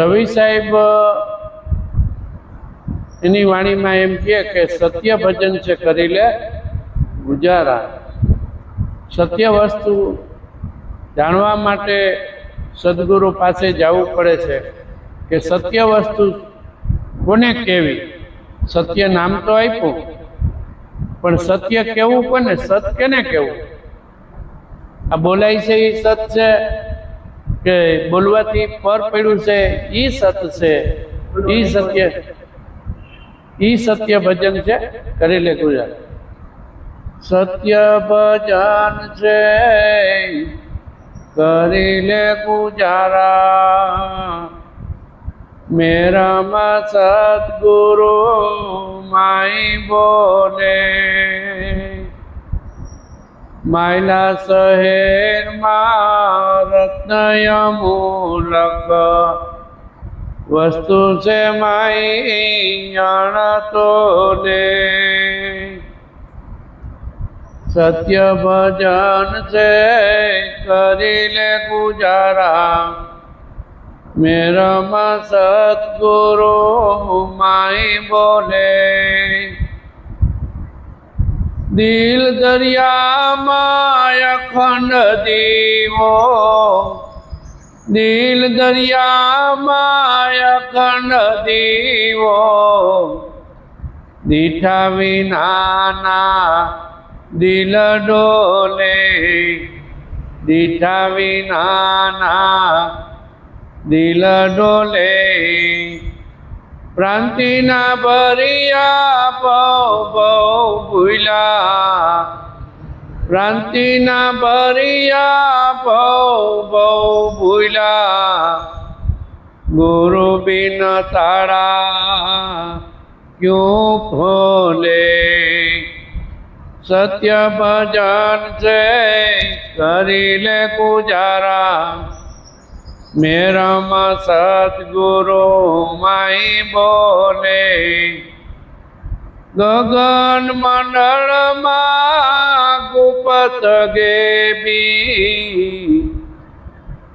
રવિ સાહેબ એની વાણીમાં એમ કહે કે સત્ય ભજન છે કરી લે ગુજારા. સત્ય વસ્તુ જાણવા માટે સદગુરુ પાસે જવું પડે છે કે સત્ય વસ્તુ કોને કહેવી. સત્ય નામ તો આપ્યું, પણ સત્ય કેવું કોને, સત કેને કેવું. આ બોલાય છે એ સત છે કે બોલવાથી પર પડ્યું છે એ સત છે, ઈ સત્ય ભજન છે કરી લે ગુજરાત. સત્ય ભજન છે કરી લે ગુજારા, મેરામાં સદગુરુ માઈ બોલે. માયલા શહેરમાં રત્નયમૂલક વસ્તુ છે માઈ જાણતો ને. સત્ય ભજન છે કરી લે ગુજારા, મેરામાં સદગુરુ માઈ બોલે. દિલ દરિયામાં અખંડ દીવો, દિલ દરિયામાં અખંડ દીવો, દીઠા વિનાના દિલ ડોલે, દીઠા વિનાના દિલ ડોલે. પ્રાંતિના ભરિયા બહુ ભૂલા, પ્રાંતિના ભરિયા બહુ ભૂલા. ગુરુ બિન તાળા ક્યું ખોલે. સત્ય ભજન છે કરી લે ગુજારા, મેરામાં સદગુરુ માઈ બોલે. ગગન મંડળમાં ગુપ્ત ગેબી,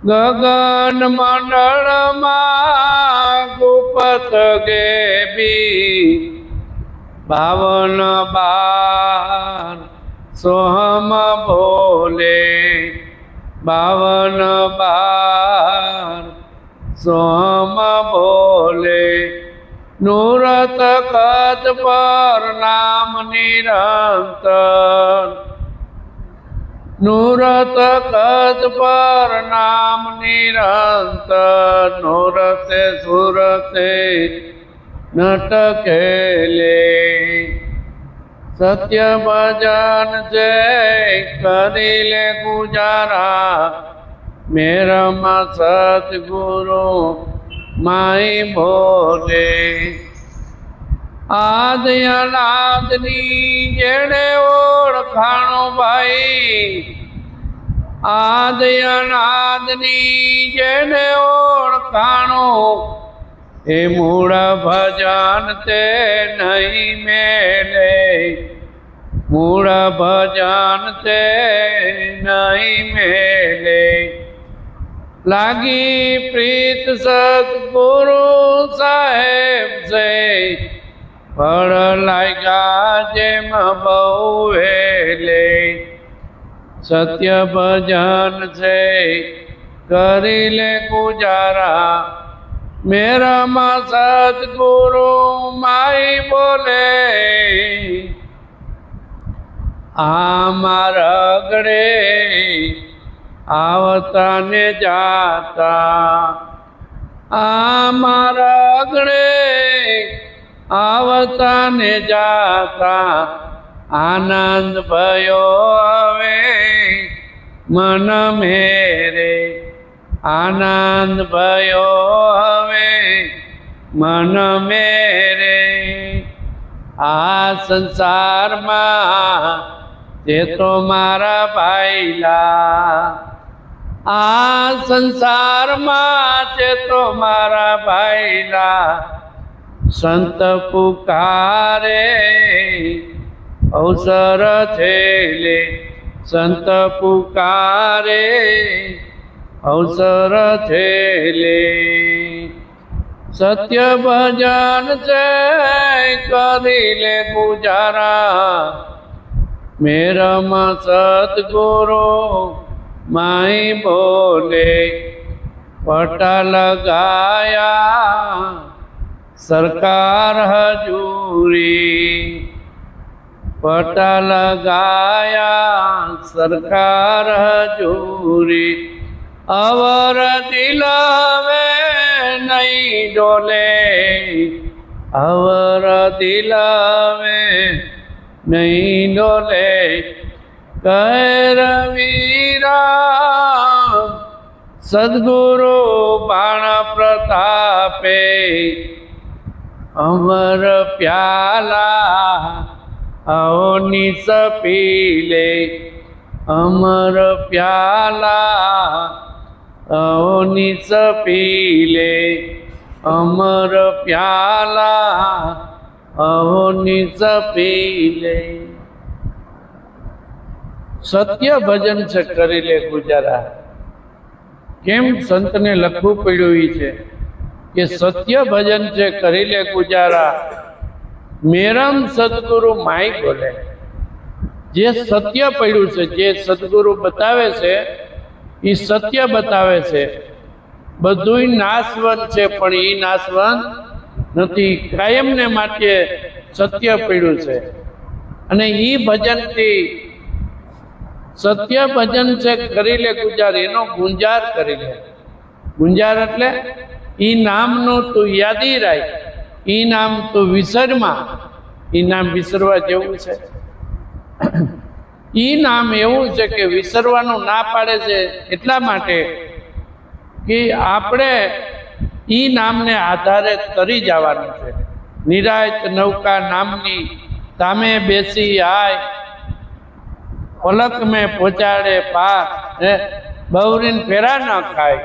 ગગન મંડળમાં ગુપ્ત ગેબી. 52 બાર સોહમ બોલે, 52 બાર સોહમ બોલે. નૂરત કદ પર નામ નિરંતર, નૂરત કદ પર નામ નિરંતર. નૂરતે સુરતે નટકેલે. સત્ય ભજન છે કરી લે ગુજારા, મેરામાં સદગુરુ માઈ બોલે. આદિ અનાદની જેણે ઓળખાણો ભાઈ, આદિ અનાદની જેણે ઓળખાણો, એ મૂળ ભજન તે નહીં મેલે, મૂળ ભજન તે નહીં મેલે. લાગી પ્રીત સદગુરુ સાહેબ છે, ફળ લાગ્યા જેમ બહુ વેલે. સત્ય ભજન છે કરી લે ગુજારા, મેરામાં સદગુરુ માઈ બોલે. આ મારા ગળે આવતા ને જાતા, આ મારા ગળે આવતા ને જાતા. આનંદ ભયો હવે મન મેરે, આનંદ ભયો હવે મન મેરે. આ સંસારમાં તે તો મારા ભાઈલા, આ સંસારમાં તે તો મારા ભાઈલા. સંત પુકારે અવસર થેલે, સંત પુકારે અવસર થેલે સત્ય ભજન છે કરી લે ગુજારા, મેરામાં સદગુરુ માઈ બોલે, પટા લગાયા સરકાર હજૂરી, પટા લગાયા સરકાર હજૂરી, અવર દિલ में नहीं डोले, अवर दिल में नहीं डोले, कह रवीरा सदगुरु बाण प्रतापे, अमर प्याला आओ निस पीले, अमर प्याला आओ निस पीले, अमर प्याला आओ निस पीले। सत्य भजन से करी ले गुजारा। केम संत ने लखवू पड्यु छे कि सत्य भजन से करी ले गुजारा, मेरम सदगुरु माई बोले। जे सत्य पड्यु छे, जे सदगुरु बतावे छे ई सत्य बतावे छे। बधुंय नाशवंत छे पण ई नाशवंत नथी, कायम ने माटे सत्य पड्यु छे। अने ई भजन थी सत्य भजन से करी ले गुजार, एनो गुंजार करी ले। गुंजार एटले ई नामनो तू यादी राख, ई नाम तू विसरमा। ई नाम विसरवा जेवुं छे? ई नाम एवुं छे के विसरवानुं ना पाडे छे એટલા માટે કે આપણે ई नामने आधारे तरी जवानुं छे। निरायत नौका नामनी तामे बेसी आय, पलक में पहोंचाड़े पार, बहरीन फेरा न खाय।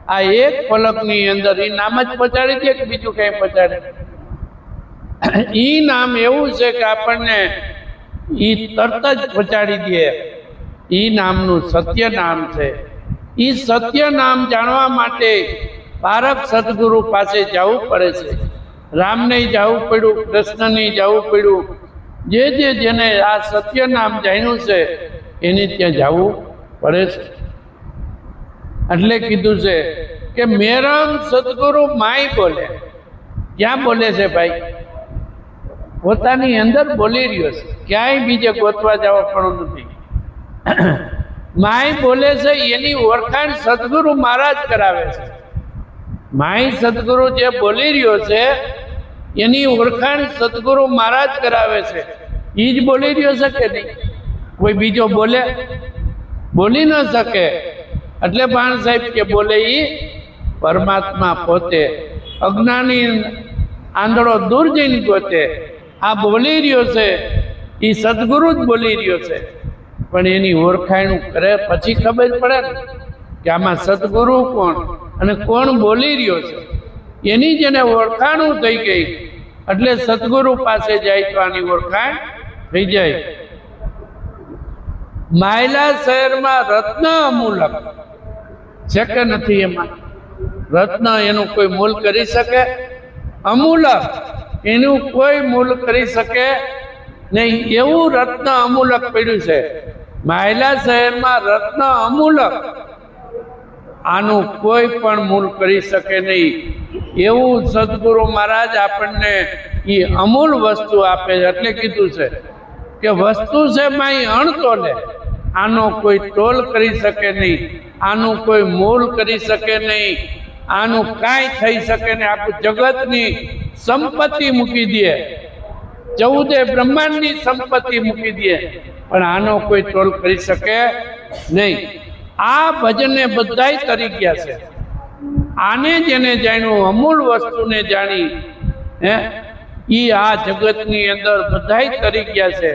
आ एक पलकनी अंदर ई नाम ज पहोंचाड़ी दे के बीजुं कई पहोंचाड़े? ई नाम एवुं छे के आपणने ई तरत ज पहोंचाड़ी दे। ई नामनुं सत्य नाम छे। ई सत्य नाम जाणवा माटे पारक सद्गुरु पासे जवुं पड़े छे। राम ने जवुं पड्युं, कृष्ण ने जवुं पड्युं। जेने आ सत्य नाम जाण्युं छे एने त्यां जवुं पड़े छे। એટલે કીધું છે કે મેરમ સદગુરુ માઈ બોલે। ક્યાં બોલે છે ભાઈ? પોતાની અંદર બોલી રહ્યો છે, ક્યાંય બીજે ગોતવા જવા પણ નથી। માઈ બોલે છે એની ઓળખાણ સદગુરુ મહારાજ કરાવે છે। માઈ સદગુરુ જે બોલી રહ્યો છે એની ઓળખાણ સદગુરુ મહારાજ કરાવે છે। એ જ બોલી રહ્યો છે કે નહીં? કોઈ બીજો બોલે? બોલી ન શકે। એટલે ભાણ સાહેબ કે બોલે એ પરમાત્મા પોતે। અજ્ઞાની આંધળો દૂર જઈને ગોતે। આ બોલી રહ્યો છે એ સદગુરુ જ બોલી રહ્યો છે, પણ એની ઓળખાણ કરે પછી ખબર પડે ને કે આમાં સદગુરુ કોણ અને કોણ બોલી રહ્યો છે। એની જેને ઓળખાણું થઈ ગઈ એટલે સદગુરુ પાસે જાય તો આની ઓળખાણ થઈ જાય। માયલા શહેરમાં રત્ન અમૂલક છે કે નથી? એમાં રત્ન એનું કોઈ મૂલ કરી શકે? અમૂલક એનું કોઈ મૂલ કરી શકે નહીં। એવું રત્ન અમૂલક પડ્યું છે માયલા શહેરમાં। રત્ન અમૂલક, આનું કોઈ પણ મૂલ કરી શકે નહીં। એવું સદગુરુ મહારાજ આપણને એ અમૂલ વસ્તુ આપે છે। એટલે કીધું છે કે વસ્તુ છે માઈ અણતોલે, આનો કોઈ તોલ કરી શકે નહીં, આનું કોઈ મૂલ કરી શકે નહીં, આનું કાંઈ થઈ શકે નહીં। આખું જગતની સંપત્તિ મૂકી દે, 14 બ્રહ્માંડની સંપત્તિ મૂકી દે, પણ આનો કોઈ તોલ કરી શકે નહીં। આ ભજને બધાય તરી ગયા છે। આને જેને જાણ્યું, અમૂલ વસ્તુને જાણી, ઈ આ જગતની અંદર બધાય તરી ગયા છે,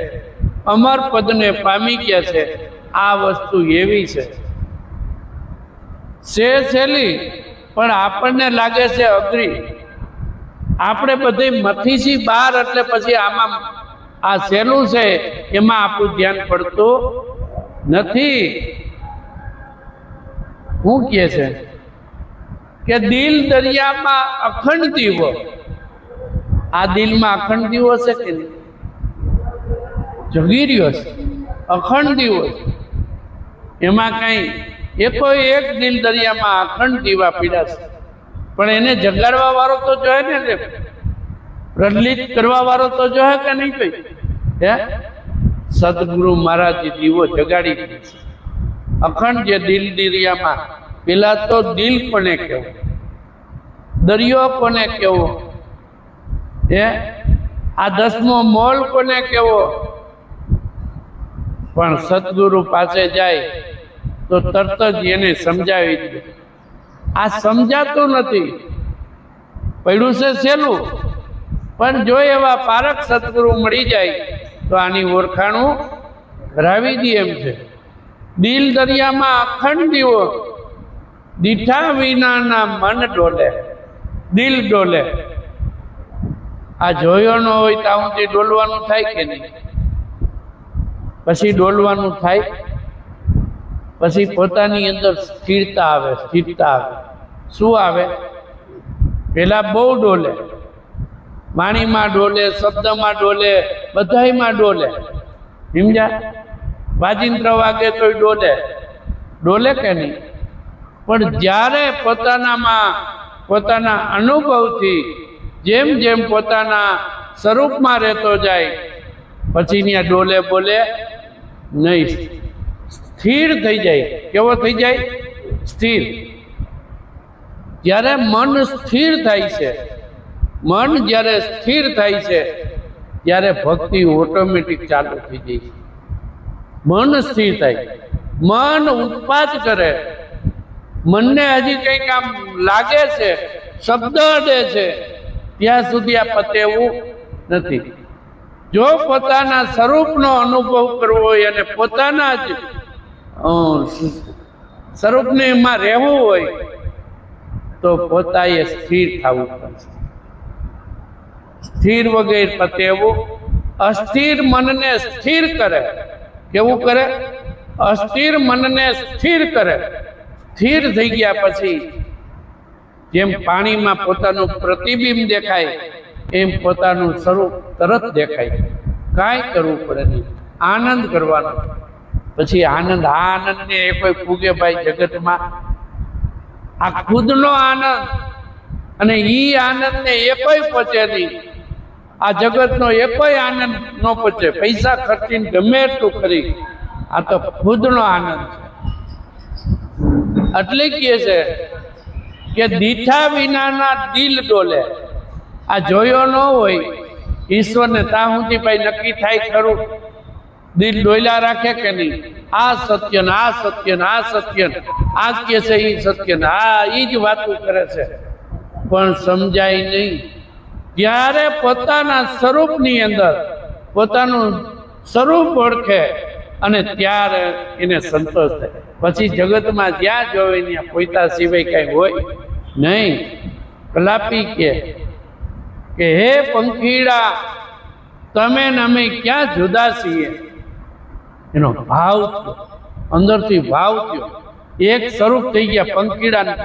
અમર પદને પામી ગયા છે। આ વસ્તુ એવી છે સહેલી, પણ આપણને લાગે છે અઘરી। આપણે બધી મથીથી બહાર એટલે પછી આમાં આ સહેલું છે એમાં આપણું ધ્યાન પડતું નથી। શું કહે છે કે દિલ દરિયામાં અખંડ દીવો. આ દિલમાં અખંડ દીવો છે કે નહીં? જગી રહ્યો છે, અખંડ દીવો છે. એમાં કઈ એકો એક દિલ દરિયામાં અખંડ દીવા પીડા છે, પણ એને જગાડવા વાળો તો જોઈએ ને, પ્રજ્વલિત કરવા વાળો તો જોઈએ કે નહીં? કોઈ હે? સદગુરુ મહારાજ દીવો જગાડી દે છે અખંડ. જે દિલ દરિયામાં, પેલા તો દિલ કોને કેવો, દરિયો કોને કેવો, હે? આ 10મો મોલ કોને કેવો? પણ સદગુરુ પાસે જાય તો તરત જ એને સમજાવી દે. આ સમજાતું નથી, પડ્યું છે સહેલું, પણ જો એવા પારક સદગુરુ મળી જાય તો આની ઓળખાણું કરાવી દે એમ છે. દિલ દરિયામાં અખંડ દીવો, દીઠા વિનાના મન ડોલે, દિલ ડોલે. આ જોયો ન હોય તો આવું ડોલવાનું થાય કે નહીં? પછી ડોલવાનું થાય, પછી પોતાની અંદર સ્થિરતા આવે. સ્થિરતા આવે, શું આવે? પેલા બહુ ડોલે, વાણીમાં ડોલે, શબ્દમાં ડોલે, બધાયમાં ડોલે. સમજ્યા? વાજિંત્ર વાગે તોય ડોલે, ડોલે કે નહીં? પણ જ્યારે પોતાનામાં, પોતાના અનુભવથી જેમ જેમ પોતાના સ્વરૂપમાં રહેતો જાય, પછી ત્યાં ડોલે બોલે નહીં, સ્થિર થઈ જાય. કેવો થઈ જાય? સ્થિર. જ્યારે મન સ્થિર થાય છે, મન જ્યારે સ્થિર થાય છે ત્યારે ભક્તિ ઓટોમેટિક ચાલુ થઈ જાય છે. મન સ્થિર થાય, મન ઉત્પાદ કરે, મનને હજી કંઈક આમ લાગે છે, શબ્દ અડે છે, ત્યાં સુધી આ પતે એવું નથી. જો પોતાના સ્વરૂપનો અનુભવ કરવો હોય અને પોતાના જ સ્વરૂપને એમાં રહેવું હોય તો પોતાએ સ્થિર થવું પડશે. સ્થિર વગેરે પતે એવું. અસ્થિર મનને સ્થિર કરે. કેવું કરે? અસ્થિર મનને સ્થિર કરે. સ્થિર થઈ ગયા પછી જેમ પાણીમાં પોતાનું પ્રતિબિંબ દેખાય એમ પોતાનું સ્વરૂપ તરત દેખાય. કાંઈ કરવું પડે નહીં, આનંદ કરવાનો. પછી આનંદ, આ આનંદને એ કોઈ પૂગે ભાઈ જગતમાં? આ ખુદનો આનંદ, અને ઈ આનંદને એ કોઈ પચે નહીં. આ જગતનો એ કોઈ આનંદ ન પચે, પૈસા ખર્ચીને ગમે એટલું કરી. આ તો ખુદનો આનંદ છે. એટલે કહે છે કે દીઠા વિનાના દિલ ડોલે. આ જોયો ન હોય ઈશ્વરને, ત્યાં સુધી ભાઈ નક્કી થાય ખરું? દિલ ડોયલા રાખે કે નહીં? આ સત્ય ને આ સત્ય ને આ સત્ય ને આ કે છે એ સત્ય ને આ એ જ વાતો કરે છે, પણ સમજાય નહીં. જ્યારે પોતાના સ્વરૂપની અંદર પોતાનું સ્વરૂપ ઓળખે અને ત્યારે એને સંતોષ થાય. પછી જગતમાં જ્યાં જોવે ત્યાં પોતા સિવાય કઈ હોય નહીં. કલાપી કે હે પંખીડા, તમે ને અમે ક્યાં જુદા છીએ? એનો ભાવ થયો, અંદરથી ભાવ થયો, એક સ્વરૂપ થઈ ગયા પંખીડા.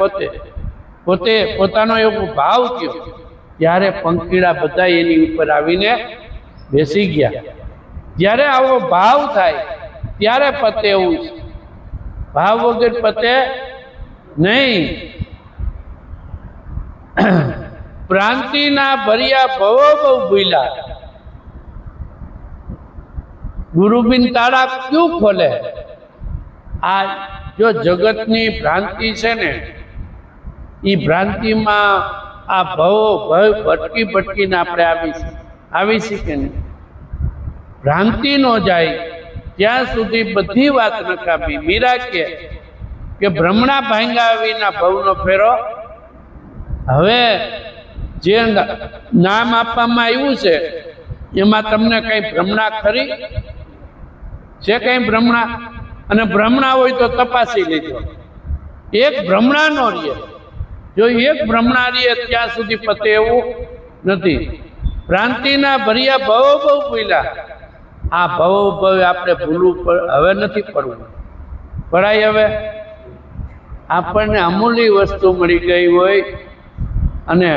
પોતે પોતાનો એવો ભાવ થયો ત્યારે પંખીડા બધા એની ઉપર આવીને બેસી ગયા. જ્યારે આવો ભાવ થાય ત્યારે પતે એવું છે, ભાવ વગર પતે નહીં. ભ્રાંતિના ભર્યા ભવો બહુ ભૂલ્યા, ગુરુબિન તાળા ક્યું ખોલે? આ જો જગતની ભ્રાંતિ છે ને, એ ભ્રાંતિમાં આ ભવો ભટકી ભટકીને આપણે આવી છે કે નહીં? ભ્રાંતિ ન જાય ત્યાં સુધી બધી વાત નકામી. મીરા કે ભ્રમણા ભાંગ્યા વિના ભવનો ફેરો. હવે જે નામ આપવામાં આવ્યું છે એમાં તમને કઈ ભ્રમણા ખરી છે? કઈ ભ્રમણા? અને ભ્રમણા હોય તો તપાસી લેજો. એક ભ્રમણા નો રહે, જો એક ભ્રમણા રહે ત્યાં સુધી પતે એવું નથી. ભ્રાંતિના ભર્યા ભવો બહુ ભૂલ્યા. આ ભવો આપણે ભૂલવું હવે નથી પડવું. પડાય હવે આપણને અમૂલ્ય વસ્તુ મળી ગઈ હોય અને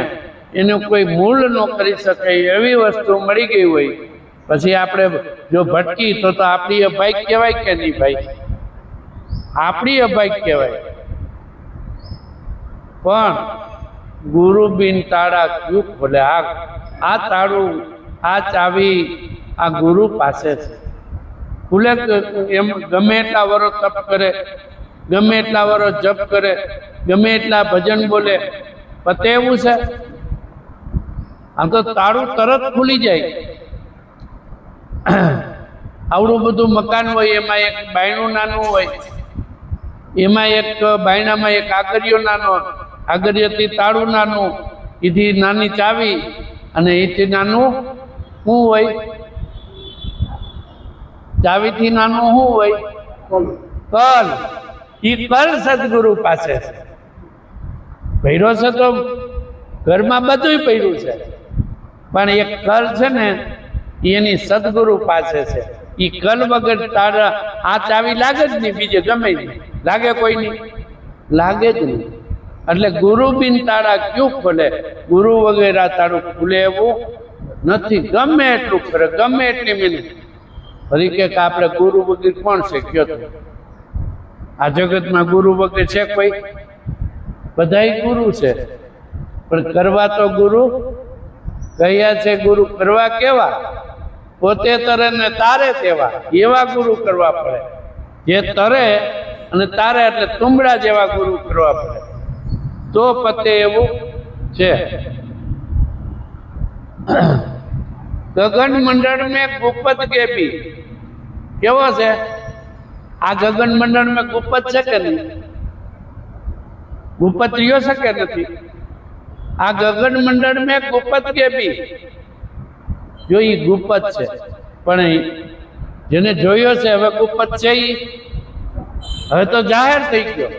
એનું કોઈ મૂળ ન કરી શકે એવી વસ્તુ મળી ગઈ હોય, પછી આપણે જો ભટકી તો આપણી અભાઈ કહેવાય કે નહીં ભાઈ? આપણી અભાઈ કહેવાય. પણ ગુરુ બિન તાળા ક્યું ખોલે? આ તાળું, આ ચાવી આ ગુરુ પાસે છે. ખુલે એમ ગમે એટલા વરો તપ કરે, ગમે એટલા વરો જપ કરે, ગમે એટલા ભજન બોલે, પતે એવું છે? આમ તો તાળું તરત ખુલી જાય. આવડું બધું મકાન હોય, એમાં એક બાયણું નાનું હોય, એમાં એક બાયણામાં એક આગરિયો નાનો, આગરિયાથી તાળું નાનું, એથી નાની ચાવી, અને એથી નાનું શું હોય? ચાવીથી નાનું શું હોય? કલ. એ કલ સદગુરુ પાસે છે. ભૈરો છે તો ઘરમાં બધું પડ્યું છે, પણ એક કલ છે ને એની સદગુરુ પાસે છે. એ કલ વગર તારા આ ચાવી લાગે જ નહીં, બીજે ગમે નહીં લાગે, કોઈ નહીં લાગે જ નહીં. એટલે ગુરુ બિન તાળા ક્યું ખોલે? ગુરુ વગેરે તાળું ખુલે એવું નથી. ગમે એટલું કરે, ગમે એટલી મિનિટ. ફરી કે આપણે ગુરુ વગર કોણ છે? કયો તો આ જગતમાં ગુરુ વગર છે કોઈ? બધાય ગુરુ છે, પણ કરવા તો ગુરુ કયા છે? ગુરુ કરવા કેવા? પોતે તરે ને તારે તેવા, એવા ગુરુ કરવા પડે. જે તરે અને તારે એટલે તુંબડા જેવા ગુરુ કરવા પડે, તો પતે એવું છે. ગગન મંડળ મેં ગુપત કેપી કેવો છે? આ ગગન મંડળ મેં ગુપત છે કે નહીં? ગુપત રહ્યો છે કે નથી? આ ગગન મંડળ મેં ગુપત કેપી, જો એ ગુપત છે, પણ જેને જોયો છે હવે ગુપત છે, એ હવે તો જાહેર થઈ ગયો.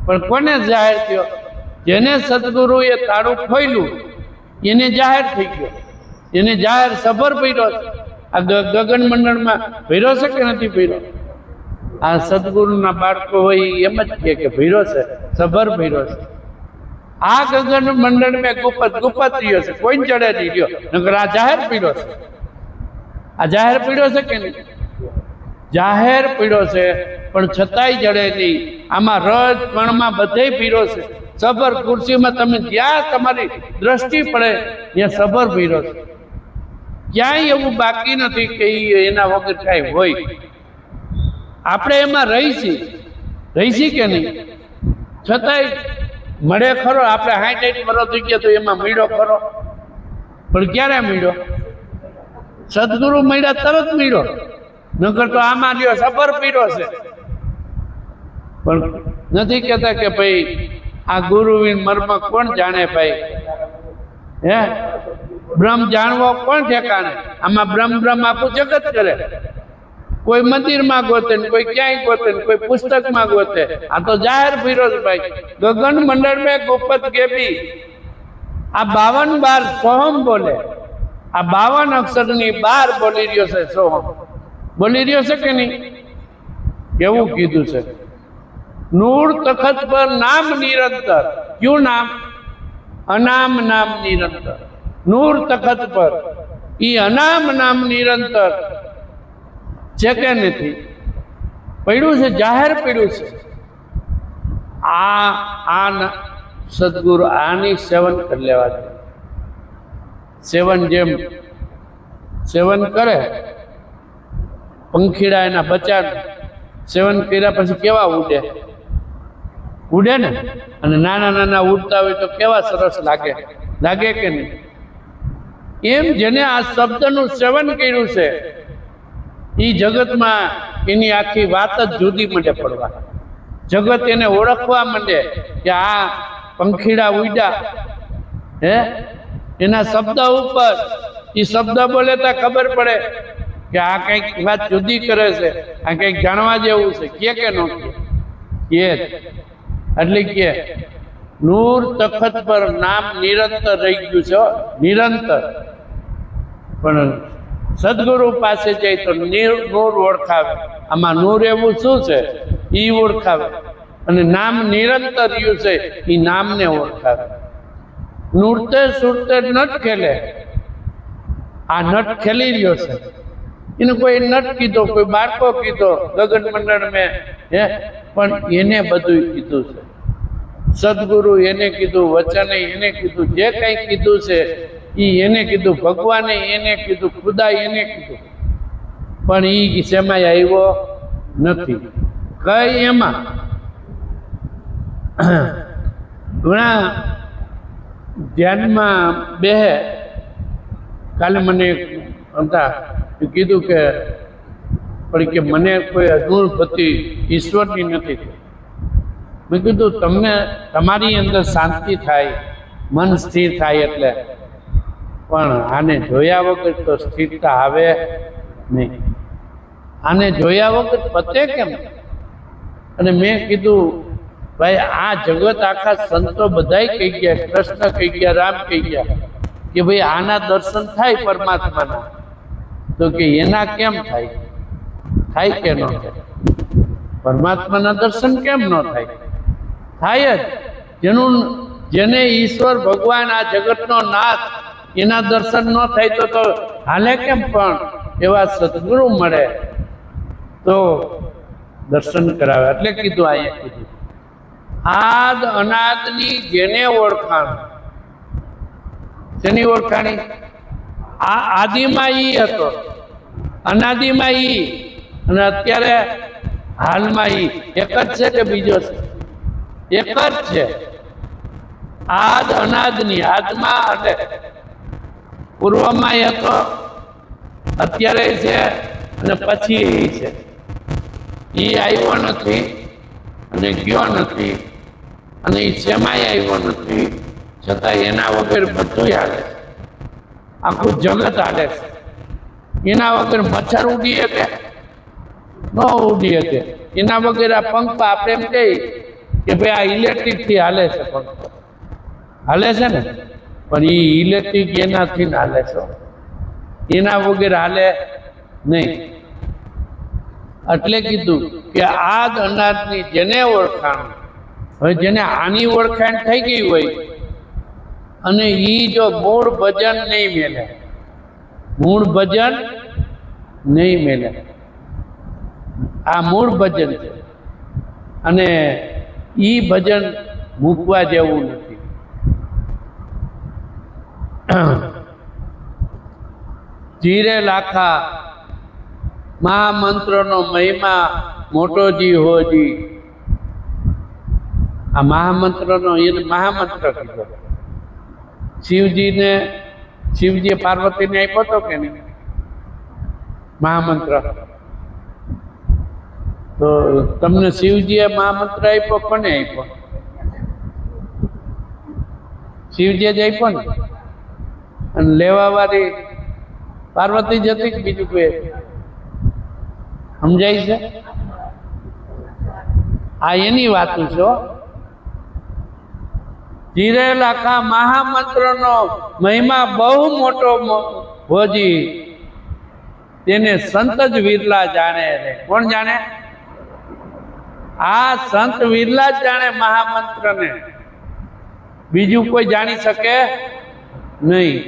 પણ કોને જાહેર થયો? જેને સદગુરુએ તાળું ખોલ્યું એને જાહેર થઈ ગયો, એને જાહેર સભર ભર્યો છે. આ ગગન મંડળમાં ભર્યો છે કે નથી ભર્યો? આ સદગુરુના બાળકો હોય એમ જ કે ભર્યો છે, સભર ભર્યો છે. આ ગગન મંડળ મેં ગુપત રહ્યો છે, કોઈ ચડે નહીં રહ્યો. નકર આ જાહેર પીડ્યો છે. આ જાહેર પીડ્યો છે કે નહીં? જાહેર પીડ્યો છે, પણ છતાંય જડે નહીં. આમાં રજ પણમાં બધે પીડ્યો છે. સબર ખુરશીમાં તમે જ્યાં તમારી દ્રષ્ટિ પડે ત્યાં સબર પીડ્યો છે. ક્યાંય એવું બાકી નથી કે એના વગર કાંઈ હોય. આપણે એમાં રહીશી કે નહીં? છતાંય મળે ખરો. આપણે 60-80 વર્ષ થઈ ગયા તો એમાં મળ્યો ખરો, પણ ક્યારે મળ્યો? સદગુરુ મળ્યા તરત મળ્યો. નકર તો આમાં લ્યો સબર પીડ્યો છે. પણ નથી કહેતા કે ભાઈ આ ગુરુ મર્મ કોણ જાણે? ભાઈ હે બ્રહ્મ જાણવો કોણ ઠેકાણે? આમાં બ્રહ્મ આખું જગત કરે. કોઈ મંદિરમાં ગોતે ને કોઈ ક્યાંય ગોતે ને કોઈ પુસ્તકમાં ગોતે. આ તો જાહેર ફિરોજભાઈ ગગન મંડળ મેં ગુપત કેપી. આ 52 બાર સોહમ બોલે. આ 52 અક્ષરની 12 બોલી રહ્યો છે. સોહમ બોલી રહ્યો છે કે નહીં? કેવું કીધું છે? નૂર તખત પર નામ નિરંતર. ક્યું નામ? અનામ નામ નિરંતર. નૂર તખત પર ઈ અનામ નામ નિરંતર છે કે નથી? પડ્યું છે, જાહેર પડ્યું છે. આ સદગુરુ આની સેવન કરી લેવા દે. સેવન જેમ સેવન કરે પંખીડા એના બચ્ચા સેવન કર્યા પછી કેવા ઉડે ને? અને નાના નાના ઉડતા હોય તો કેવા સરસ લાગે કે નહીં? એમ જેને આ શબ્દનું સેવન કર્યું છે એ જગતમાં એની આખી વાત જ જુદી માંડે પડવા. જગત એને ઓળખવા માંડે કે આ પંખીડા ઉડ્યા હે એના શબ્દ ઉપર. એ શબ્દ બોલે તો ખબર પડે કે આ કંઈક વાત જુદી કરે છે, આ કંઈક જાણવા જેવું છે. કે નો કે એટલે કે નૂર તખત પર નામ નિરંતર રહી ગયું છે, નિરંતર. પણ સદગુરુ પાસે જાય તો નૂર ઓળખાવે. આમાં નૂર એવું શું છે એ ઓળખાવે. અને નામ નિરંતર રહ્યું છે એ નામને ઓળખાવે. નૂરતે સુરતે નટ ખેલે, આ નટ ખેલી રહ્યો છે, એને કોઈ નટ કીધો, કોઈ બાળકો કીધો ગગન મંડળ મેં, પણ એને બધું કીધું છે. સદગુરુ એને કીધું, વચને એને કીધું, જે કંઈ કીધું છે એ એને કીધું, ભગવાને એને કીધું, ખુદા એને કીધું, પણ એ શેમાં આવ્યો નથી. કઈ એમાં ઘણા ધ્યાનમાં બેહે. કાલે મને હતા કીધું કે પણ કે મને કોઈ અનુભૂતિ ઈશ્વરની નથી. મેં કીધું તમને તમારી અંદર શાંતિ થાય, મન સ્થિર થાય એટલે, પણ આને જોયા વગર તો સ્થિરતા આવે નહીં. આને જોયા વગર પતે કેમ? અને મેં કીધું ભાઈ આ જગત આખા સંતો બધાય કહી ગયા, કૃષ્ણ કહી ગયા, રામ કહી ગયા કે ભાઈ આના દર્શન થાય પરમાત્માના, તો કે એના કેમ થાય? થાય કે ન થાય? પરમાત્માના દર્શન કેમ ન થાય? થાય જ. જેને ઈશ્વર ભગવાન આ જગતનો નાથ એના દર્શન ન થાય તો હાલે કેમ? પણ એવા સદગુરુ મળે તો દર્શન કરાવે. એટલે કીધું અહીંયા કીધું આદ અનાદની જેને ઓળખાણ. જેની ઓળખાણી? આ આદિમાં ઈ હતો, અનાદિમાં ઈ, અને અત્યારે હાલમાં ઈ. એક જ છે કે બીજો છે? એક જ છે. આદ અનાદની, આદમાં એટલે પૂર્વમાં એ હતો, અત્યારે છે અને પછી એ છે. એ આવ્યો નથી અને ગયો નથી, અને એ શેમાંય આવ્યો નથી, છતાં એના વગર બધું હાલે છે. આખું જગત હાલે છે. એના વગર મચ્છર ઉડી શકે? ન ઉડી શકે. એના વગર આ પંખ આપણે એમ કહીએ કે ભાઈ આ ઇલેક્ટ્રિકથી હાલે છે, પંખો હાલે છે ને, પણ એ ઇલેક્ટ્રિક એનાથી ને હાલે છે, એના વગર હાલે નહીં. એટલે કીધું કે આદ અનાદની જેને ઓળખાણ. હવે જેને આની ઓળખાણ થઈ ગઈ હોય અને ઈ જો મૂળ ભજન નહીં મેલે, મૂળ ભજન નહીં મેલે, આ મૂળ ભજન છે અને ઈ ભજન મૂકવા જેવું નથી. ધીરે લાખા મહામંત્રનો મહિમા મોટો જી હોજી. આ મહામંત્રનો એને મહામંત્ર કીધો. શિવજીએ પાર્વતીને આપ્યો હતો કે નહીં મહામંત્ર? તો તમને શિવજીએ મહામંત્ર આપ્યો? કોને આપ્યો? શિવજીએ જ આપ્યો ને. અને લેવા વાળી પાર્વતી જ હતી કે બીજું કોઈ? સમજાય છે? આ એની વાતું છો. ધીરે લાખા મહામંત્રનો મહિમા બહુ મોટો હોજી, તેને સંત જ વિરલા જાણે રે. કોણ જાણે? આ સંત વિરલા જ જાણે મહામંત્રને, બીજું કોઈ જાણી શકે નહીં.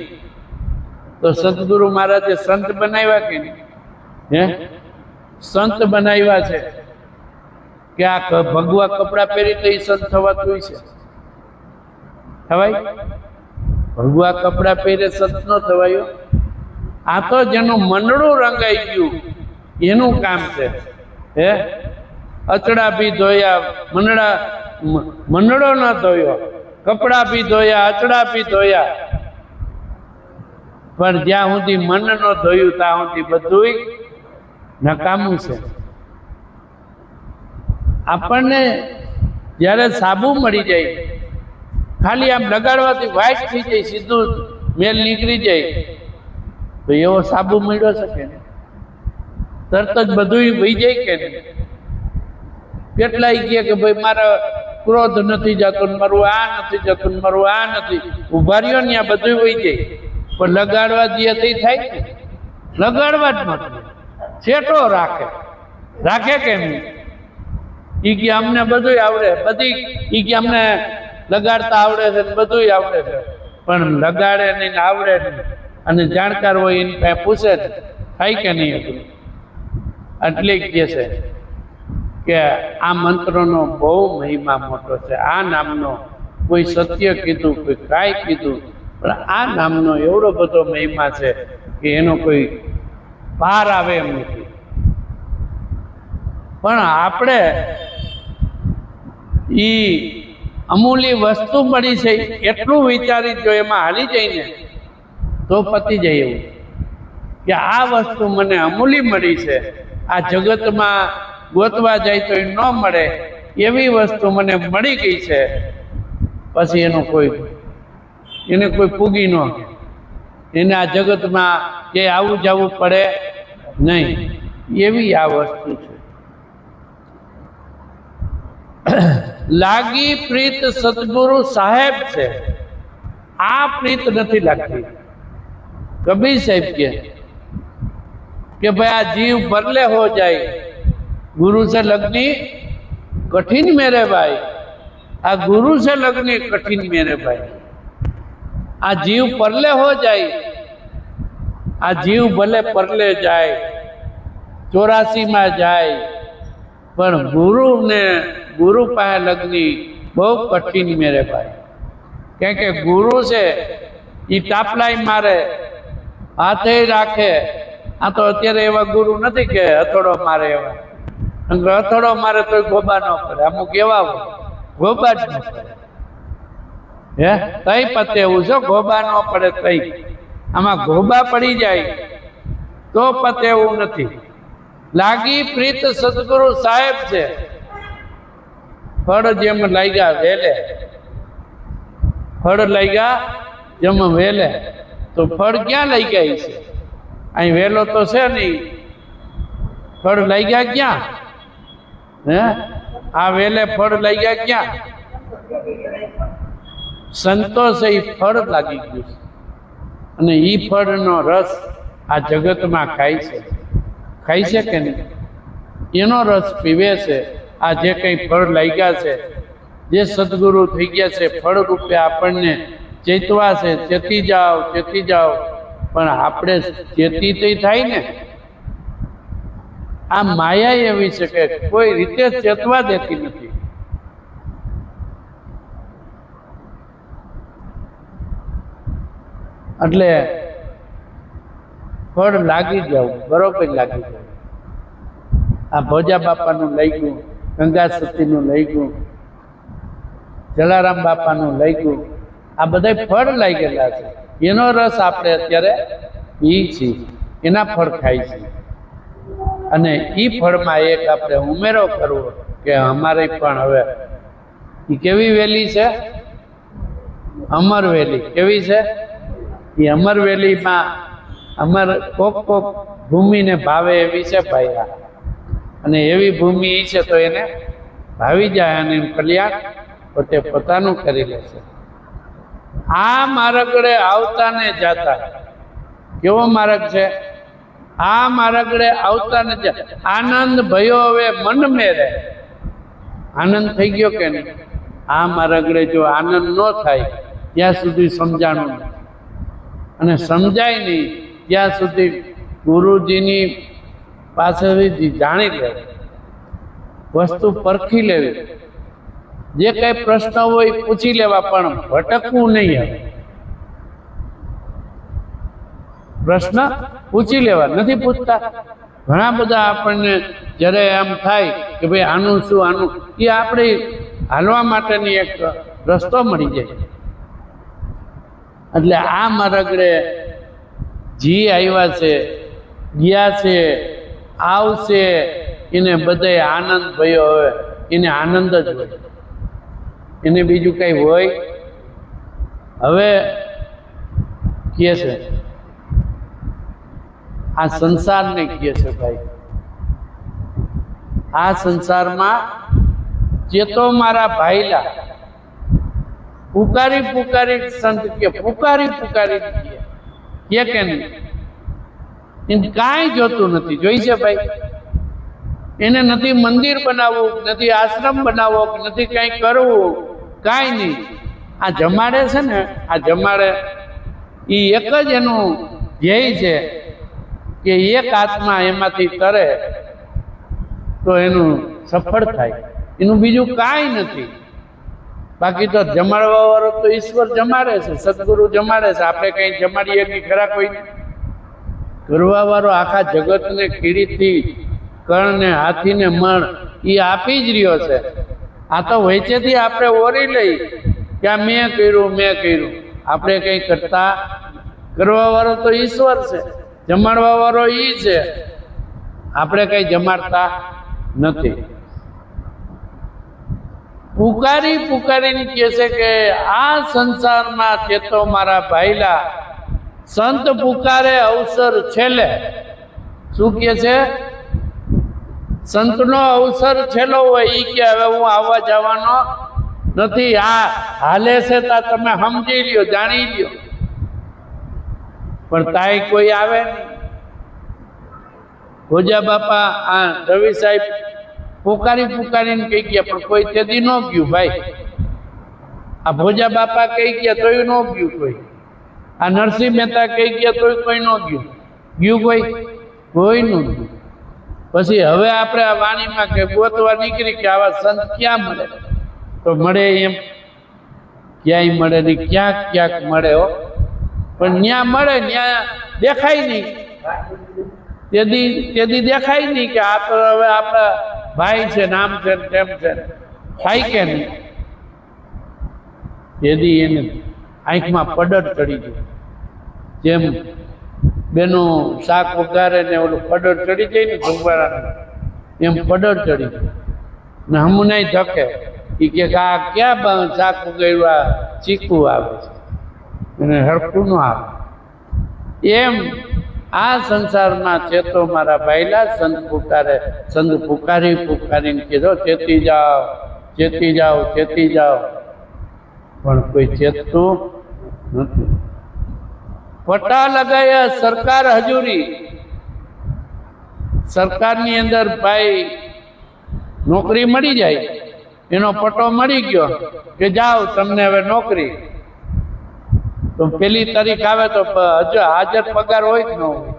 તો સદગુરુ મહારાજે સંત બનાવ્યા કે નહીં? હે, સંત બનાવ્યા છે કે આ ભગવા કપડા પહેરી તો એ સંત થવાતું છે? થવાય? ભગવા કપડા પહેરે સંત ન થવાયો? આ તો જેનું મંડળું રંગાઈ ગયું એનું કામ છે. હે, અચડા બી ધોયા, મંડળો ન ધોયો, કપડા બી ધોયા, અચડા બી ધોયા, પણ જ્યાં સુધી મન ન ધોયું ત્યાં સુધી બધું નકામું છે. આપણને જ્યારે સાબુ મળી જાય, ખાલી આમ લગાડવાથી વ્હાઈટ થઈ જાય, સીધું મેલ નીકળી જાય, તો એવો સાબુ મળ્યો શકે ને? તરત જ બધું વહી જાય કે નહીં? કેટલાય કહે કે ભાઈ મારા ક્રોધ નથી જતો, મારું આ નથી જતું, મારું આ નથી. ઉભા રહ્યો ને આ બધું વહી જાય, પણ લગાડવા દે તે થાય ને? લગાડવા જ નથી. છેટો રાખે કે નહીં? એ કે અમને બધું આવડે, બધી એ કે અમને લગાડતા આવડે છે, બધું આવડે છે, પણ લગાડે નહીં, આવડે નહીં, અને જાણકાર હોય એની પાસે પૂછે ને થાય કે નહીં હતું. એટલે કહે છે કે આ મંત્રનો બહુ મહિમા મોટો છે. આ નામનો કોઈ સત્ય કીધું, કોઈ કાંઈ કીધું, પણ આ નામનો એવડો બધો મહિમા છે કે એનો કોઈ પાર આવે એમ નથી. પણ આપણે એ અમૂલ્ય વસ્તુ મળી છે એટલું વિચારી જો એમાં હાલી જઈને તો પતી જાય એવું કે આ વસ્તુ મને અમૂલ્ય મળી છે, આ જગતમાં ગોતવા જાય તો એ ન મળે એવી વસ્તુ મને મળી ગઈ છે, પછી એને કોઈ પૂગી ન, એને આ જગતમાં કે આવું જવું પડે નહીં, એવી આ વસ્તુ છે. લાગી પ્રીત સદગુરુ સાહેબ છે, આ પ્રીત નથી લાગતી. કબીર સાહેબ કે ભાઈ આ જીવ બદલે હો જાય, गुरु से लगनी कठिन मेरे भाई, आ गुरु से लगनी कठिन मेरे भाई. आ जीव परले हो जाए, आ जीव भले परले जाए, 84 में जाए, पर गुरु पाए लगनी बहुत कठिन मेरे भाई. क्योंकि गुरु से ये टापलाई मारे, हाथे राखे. आ तो अत्यारे एवा गुरु नहीं के हथोड़ो मारे, एवा हथोड़ो मारे तो गोबा न पड़े. अमुक एवा गोबा ज न पड़े, हे तई पते एवुं छे, गोबा न पड़े तई. आमां गोबा पड़ी जाए तो पते एवुं नथी. लागी प्रीत सदगुरु साहेब छे, फळ जेम लाग्या वेले, फळ लाग्या जेम वेले, तो फळ क्यां लई गई छे? अहीं वेलो तो छे नहीं, फळ लाग्या क्यां? હે આ વેલે ફળ લઈ ગયા ક્યાં? સંતોષ એ ફળ લાગી ગયું છે, અને એ ફળનો રસ આ જગતમાં ખાય છે કે નહીં? એનો રસ પીવે છે. આ જે કંઈ ફળ લાગ્યા છે, જે સદગુરુ થઈ ગયા છે, ફળ રૂપે આપણને ચેતવા છે, ચેતી જાઓ. પણ આપણે ચેતી તો થાય ને, આ માયા એવી છે કે કોઈ રીતે ચેતવા દેતી નથી. એટલે ફળ લાગી જવું, બરોબર લાગી જવું. આ ભોજા બાપાનું લઈ ગયું, ગંગા સતીનું લઈ ગયું, જલારામ બાપાનું લઈ ગયું, આ બધા ફળ લઈ ગયેલા છે. એનો રસ આપણે અત્યારે પી છીએ, એના ફળ ખાઈ છીએ. અને એ ફળમાં એક આપણે ઉમેરો કરવો કે અમારે પણ હવે એ કેવી વેલી છે? અમરવેલી. કેવી છે એ અમરવેલીમાં? કોક ભૂમિને ભાવે એવી છે ભાઈ આ, અને એવી ભૂમિ એ છે તો એને ભાવી જાય અને કલ્યાણ પોતે પોતાનું કરી લે છે. આ માર્ગડે આવતા ને જાતા, કેવો માર્ગ છે? આ માર્ગડે આવતા ને જાતા. આનંદ ભયો હવે મન મેરે. આનંદ થઈ ગયો કે નહીં? આ માર્ગડે જો આનંદ ન થાય ત્યાં સુધી સમજાણું નહીં, અને સમજાય નહીં ત્યાં સુધી ગુરુજીની પાસેથી જાણી લેવું, વસ્તુ પરખી લેવી, જે કઈ પ્રશ્ન હોય પૂછી લેવા, પણ ભટકવું નહીં. હવે પ્રશ્ન પૂછી લેવા નથી પૂછતા. ઘણા બધા આપણને જ્યારે એમ થાય કે ભાઈ આનું શું, આનું, એ આપણે હાલવા માટેની એક રસ્તો મળી જાય. એટલે આ માર્ગડે જી આવ્યા છે, ગયા છે, આવશે, એને બધે આનંદ ભયો. હવે એને આનંદ જ હોય, એને બીજું કઈ હોય? હવે કહે છે આ સંસારને કહે છે ભાઈ, આ સંસારમાં ચેતો મારા ભાઈલા. પુકારી પુકારી સંત કે પુકારી કે નહીં? એને કાંઈ જોતું નથી. જોઈ છે ભાઈ? એને નથી મંદિર બનાવવું, નથી આશ્રમ બનાવવો, નથી કાંઈ કરવું, કાંઈ નહીં. આ જમાડે છે ને, આ જમાડે એ એક જ એનું ધ્યેય છે કે એક આત્મા એમાંથી તરે તો એનું સફળ થાય, એનું બીજું કાંઈ નથી. બાકી તો જમાડવા વાળો તો ઈશ્વર જમાડે છે, સદગુરુ જમાડે છે. આપણે કંઈ જમાડીએ કે ખરા કોઈ કરવા વાળો આખા જગતને કીડીથી કણને હાથીને મણ એ આપી જ રહ્યો છે. આ તો વચ્ચેથી આપણે ઓરી લઈ કે આ મેં કર્યું. આપણે કંઈ કરતા, કરવા વાળો તો ઈશ્વર છે, જમાડવા વાળો એ છે. આપણે કંઈ જમાડતા નથી. પુકારીને કહે છે કે આ સંસારમાં ચેતો મારા ભાઈલા, સંત પુકારે અવસર છેલ્લે. શું કહે છે? સંતનો અવસર છેલ્લો હોય એ કે હવે હું આવવા જવાનો નથી. આ હાલે છે તા તમે સમજી લ્યો, જાણી લ્યો. પણ તાય કોઈ આવે નહીં. ભોજા બાપા આ રવિ સાહેબ પુકારીને કહી ગયા, પણ કોઈ તેદી ન ગયું ભાઈ. આ ભોજા બાપા કહી ગયા તોય ન ગયું કોઈ. આ નરસિંહ મહેતા કહી ગયા તોય કોઈ ન ગયું. કોઈ ન ગયું. પછી હવે આપણે આ વાણીમાં કે ગોતવા નીકળી કે આવા સંત ક્યાં મળે? તો મળે એમ ક્યાંય મળે નહીં, ક્યાંક મળે હો. પણ ન્યા મળે, ન્યા દેખાય નહીં. તેદી દેખાય નહીં કે આ તો હવે આપણા ભાઈ છે, નામ છે, તેમ છે, થાય કે નહીં. તેદી એને આંખમાં પડર ચડી ગયું. જેમ બેનો શાક વઘારે ને ઓલું પડર ચડી જાય ને ભગવાના, એમ પડર ચડી ગયું ને હમણાં ધકે. એ કે આ ક્યાં શાક વગાડ્યું, આ ચીકું આવે છે અને હરખું ન આવે. એમ આ સંસારમાં ચેતો મારા ભાઈલા, સંત પુકારે. સંત પુકારીને કીધો ચેતી જાઓ. પણ કોઈ ચેતતું નથી. પટ્ટા લગાયા સરકાર હજુરી. સરકારની અંદર ભાઈ નોકરી મળી જાય, એનો પટ્ટો મળી ગયો કે જાઓ તમને હવે નોકરી. તો પેલી તારીખ આવે તો હાજર પગાર હોય કે ન હોય.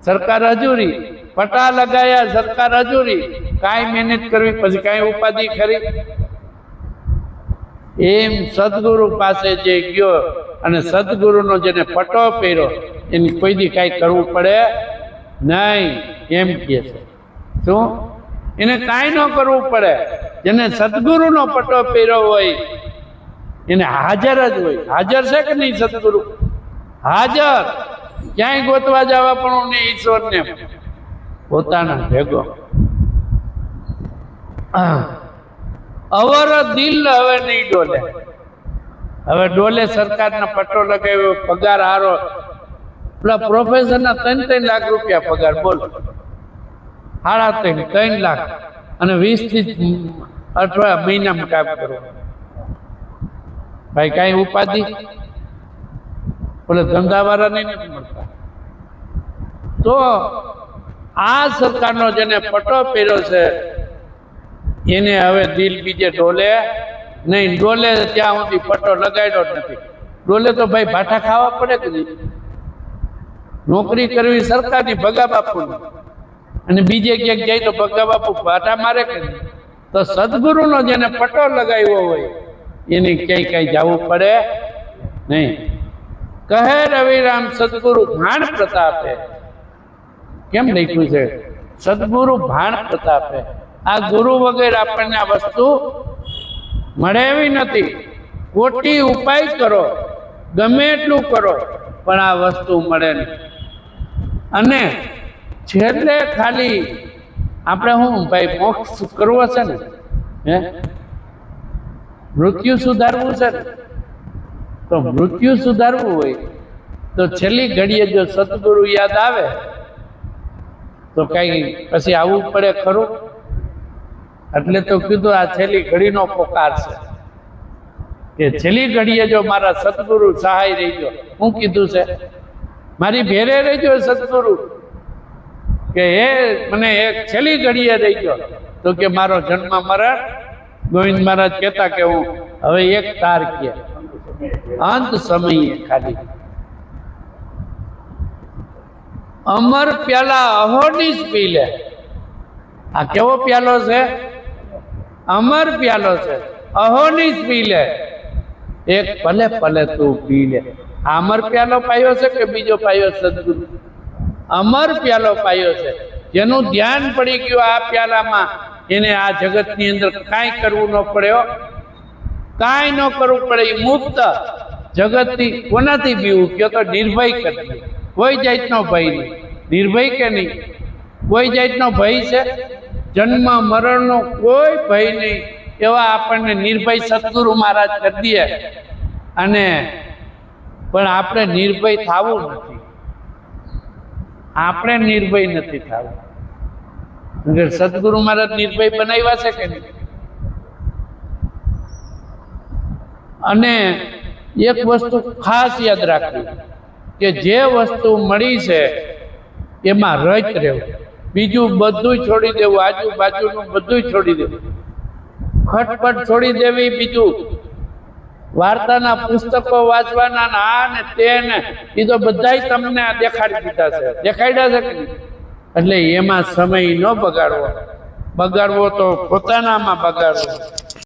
સરકાર હજુરી, પટ્ટા લગાયા સરકાર હજુરી. કાંઈ મહેનત કરવી, પછી કાંઈ ઉપાધિ ખરી? એમ સદગુરુ પાસે જે ગયો અને સદગુરુનો જેને પટ્ટો પહેર્યો એની કોઈ દી કાંઈ કરવું પડે નહીં, એમ કહે છે. શું? એને કાંઈ ન કરવું પડે. જેને સદગુરુનો પટ્ટો પહેર્યો હોય એને હાજર જ હોય. હાજર છે કે નહીં સદગુરુ? હાજર. ક્યાંય ગોતવા જવા પણ ને ઈશ્વરને પોતાના ભેગો. અવર દિલ હવે નહીં ડોલે. હવે ડોલે સરકારના પટ્ટો લગાવ્યો, પગાર હારો. પેલા પ્રોફેસરના 3 લાખ રૂપિયા પગાર, બોલ. 3.5 લાખ અને 20 થી 18 મહિનામાં કામ કરો. ભાઈ કાંઈ ઉપાધિ? બોલે ધંધાવાળાને નથી મળતા. તો આ સરકારનો જેને પટ્ટો પહેર્યો છે એને હવે દિલ બીજે ડોલે નહીં. ડોલે ત્યાં સુધી પટ્ટો લગાડ્યો જ નથી. ડોલે તો ભાઈ ભાઠા ખાવા પડે કે નહીં? નોકરી કરવી સરકારની, ભગા બાપુની, અને બીજે ક્યાંક જાય તો ભગા બાપુ ભાઠા મારે કે નહીં? તો સદગુરુનો જેને પટ્ટો લગાવ્યો હોય એને ક્યાંય જવું પડે નહીં. કહે રવિરામ સદગુરુ ભાણ પ્રતાપે. કેમ લખ્યું છે? સદગુરુ ભાણ પ્રતાપે. આ ગુરુ વગેરે આપણને આ વસ્તુ મળે એવી નથી. ખોટી ઉપાય કરો, ગમે એટલું કરો, પણ આ વસ્તુ મળે નહીં. અને છેલ્લે ખાલી આપણે શું ભાઈ મોક્ષ કરવો છે ને, હે મૃત્યુ સુધારવું છે ને, તો મૃત્યુ સુધારવું હોય તો છેલ્લી ઘડીએ જો સદગુરુ યાદ આવે તો કઈ પછી આવવું પડે ખરું? એટલે તો કીધું આ છેલ્લી ઘડીનો પોકાર છે કે છેલ્લી ઘડીએ જો મારા સદગુરુ સહાય રહી ગયો. હું કીધું છે મારી ભેરે રહેજો સદગુરુ, કે હે મને એક છેલ્લી ઘડીએ દઈ ગયો, તો કે મારો જન્મ મરણ. ગોવિંદ મહારાજ કહેતા કે હું હવે એક તાર કે અંત સમયે ખાલી અમર પ્યાલા અહોડીશ પી લે. આ કેવો પ્યાલો છે? અમર પ્યાલો છે, અહોડીશ પી લે. એક પલે પલે તું પી લે. આ અમર પ્યાલો પાયો છે કે બીજો પાયો? સદગુરુ અમર પ્યાલો પાયો છે. જેનું ધ્યાન પડી ગયું આ પ્યાલામાં, એને આ જગતની અંદર કાંઈ કરવું ન પડ્યો, કાંઈ ન કરવું પડે. એ મુક્ત જગતથી કોનાથી બીવું કયો તો નિર્ભય કરી. કોઈ જાતનો ભય નહીં. નિર્ભય કે નહીં? કોઈ જાતનો ભય છે? જન્મ મરણનો કોઈ ભય નહીં. એવા આપણને નિર્ભય સદગુરુ મહારાજ કરી દે. અને પણ આપણે નિર્ભય થવું નથી. આપણે નિર્ભય નથી થવું. સદગુરુ મહારાજ નિર્ભય બનાવ્યા છે કે નહીં? અને એક વસ્તુ ખાસ યાદ રાખવી કે જે વસ્તુ મળી છે એમાં રત રહેવું. બીજું બધું છોડી દેવું. આજુબાજુનું બધું છોડી દેવું. ખટપટ છોડી દેવી. બીજું વાર્તાના પુસ્તકો વાંચવાના ને આ ને તે ને એ તો બધાય તમને દેખાડી દીધા છે. દેખાડ્યા છે કે નહીં? એટલે એમાં સમય ન બગાડવો. બગાડવો તો પોતાનામાં બગાડવો.